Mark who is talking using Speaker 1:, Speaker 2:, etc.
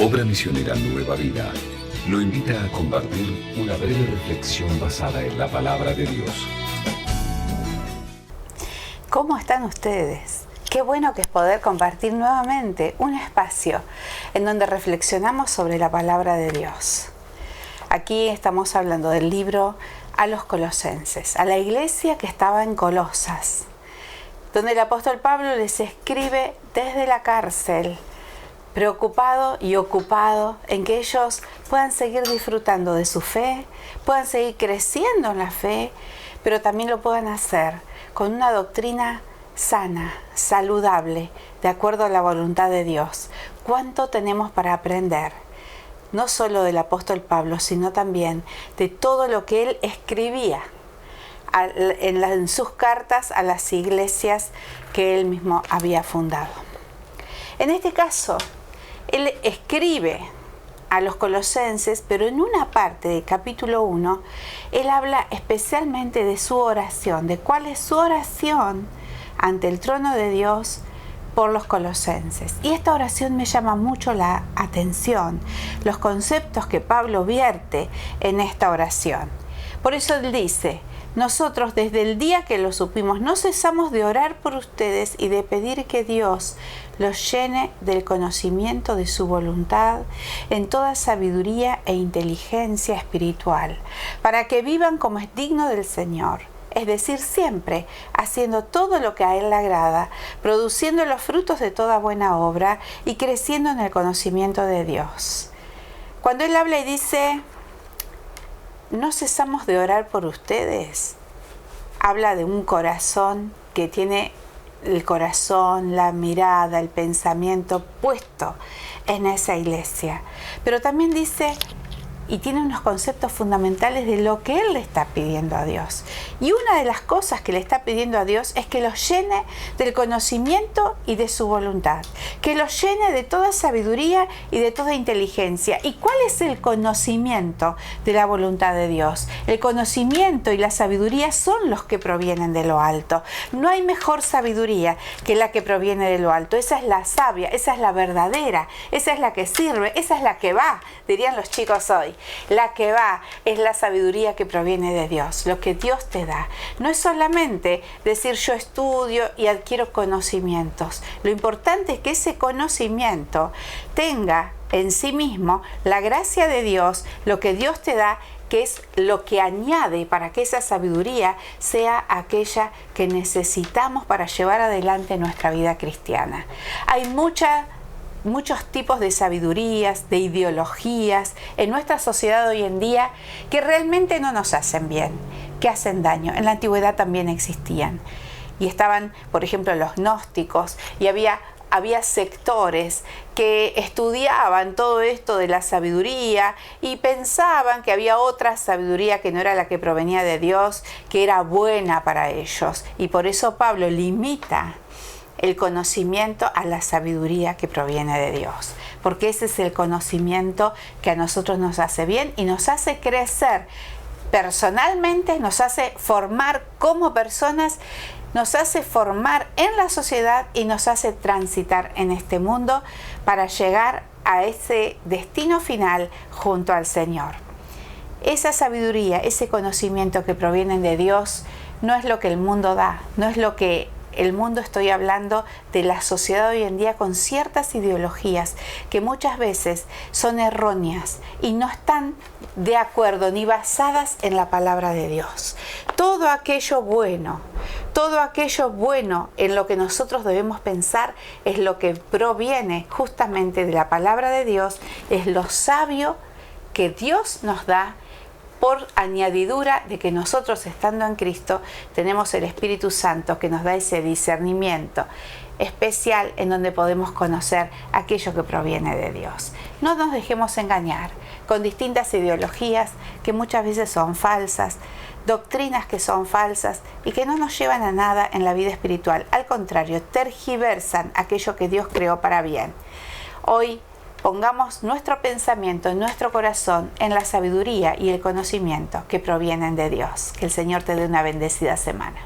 Speaker 1: Obra Misionera Nueva Vida lo invita a compartir una breve reflexión basada en la palabra de Dios.
Speaker 2: ¿Cómo están ustedes? Qué bueno que es poder compartir nuevamente un espacio en donde reflexionamos sobre la palabra de Dios. Aquí estamos hablando del libro a los Colosenses, a la iglesia que estaba en Colosas, donde el apóstol Pablo les escribe desde la cárcel, preocupado y ocupado en que ellos puedan seguir disfrutando de su fe, puedan seguir creciendo en la fe, pero también lo puedan hacer con una doctrina sana, saludable, de acuerdo a la voluntad de Dios. ¿Cuánto tenemos para aprender? No solo del apóstol Pablo, sino también de todo lo que él escribía en sus cartas a las iglesias que él mismo había fundado. En este caso, él escribe a los colosenses, pero en una parte del capítulo 1, él habla especialmente de su oración, de cuál es su oración ante el trono de Dios por los colosenses. Y esta oración me llama mucho la atención, los conceptos que Pablo vierte en esta oración. Por eso él dice: nosotros desde el día que lo supimos no cesamos de orar por ustedes y de pedir que Dios los llene del conocimiento de su voluntad en toda sabiduría e inteligencia espiritual, para que vivan como es digno del Señor, es decir, siempre haciendo todo lo que a Él le agrada, produciendo los frutos de toda buena obra y creciendo en el conocimiento de Dios. Cuando Él habla y dice: no cesamos de orar por ustedes, habla de un corazón que tiene el corazón, la mirada, el pensamiento puesto en esa iglesia. Pero también dice, y tiene unos conceptos fundamentales de lo que él le está pidiendo a Dios. Y una de las cosas que le está pidiendo a Dios es que los llene del conocimiento y de su voluntad, que los llene de toda sabiduría y de toda inteligencia. ¿Y cuál es el conocimiento de la voluntad de Dios? El conocimiento y la sabiduría son los que provienen de lo alto. No hay mejor sabiduría que la que proviene de lo alto. Esa es la sabia, esa es la verdadera, esa es la que sirve, esa es la que va, dirían los chicos hoy. La que va es la sabiduría que proviene de Dios, lo que Dios te da. No es solamente decir yo estudio y adquiero conocimientos. Lo importante es que ese conocimiento tenga en sí mismo la gracia de Dios, lo que Dios te da, que es lo que añade para que esa sabiduría sea aquella que necesitamos para llevar adelante nuestra vida cristiana. Hay muchos tipos de sabidurías, de ideologías en nuestra sociedad hoy en día que realmente no nos hacen bien, que hacen daño. En la antigüedad también existían. Y estaban, por ejemplo, los gnósticos, y había sectores que estudiaban todo esto de la sabiduría y pensaban que había otra sabiduría que no era la que provenía de Dios, que era buena para ellos. Y por eso Pablo limita el conocimiento a la sabiduría que proviene de Dios, porque ese es el conocimiento que a nosotros nos hace bien y nos hace crecer personalmente, nos hace formar como personas, nos hace formar en la sociedad y nos hace transitar en este mundo para llegar a ese destino final junto al Señor. Esa sabiduría, ese conocimiento que provienen de Dios no es lo que el mundo da, no es lo que el mundo, estoy hablando de la sociedad hoy en día con ciertas ideologías que muchas veces son erróneas y no están de acuerdo ni basadas en la palabra de Dios. Todo aquello bueno en lo que nosotros debemos pensar es lo que proviene justamente de la palabra de Dios, es lo sabio que Dios nos da por añadidura de que nosotros, estando en Cristo, tenemos el Espíritu Santo que nos da ese discernimiento especial en donde podemos conocer aquello que proviene de Dios. No nos dejemos engañar con distintas ideologías que muchas veces son falsas, doctrinas que son falsas y que no nos llevan a nada en la vida espiritual. Al contrario, tergiversan aquello que Dios creó para bien. Hoy pongamos nuestro pensamiento, nuestro corazón en la sabiduría y el conocimiento que provienen de Dios. Que el Señor te dé una bendecida semana.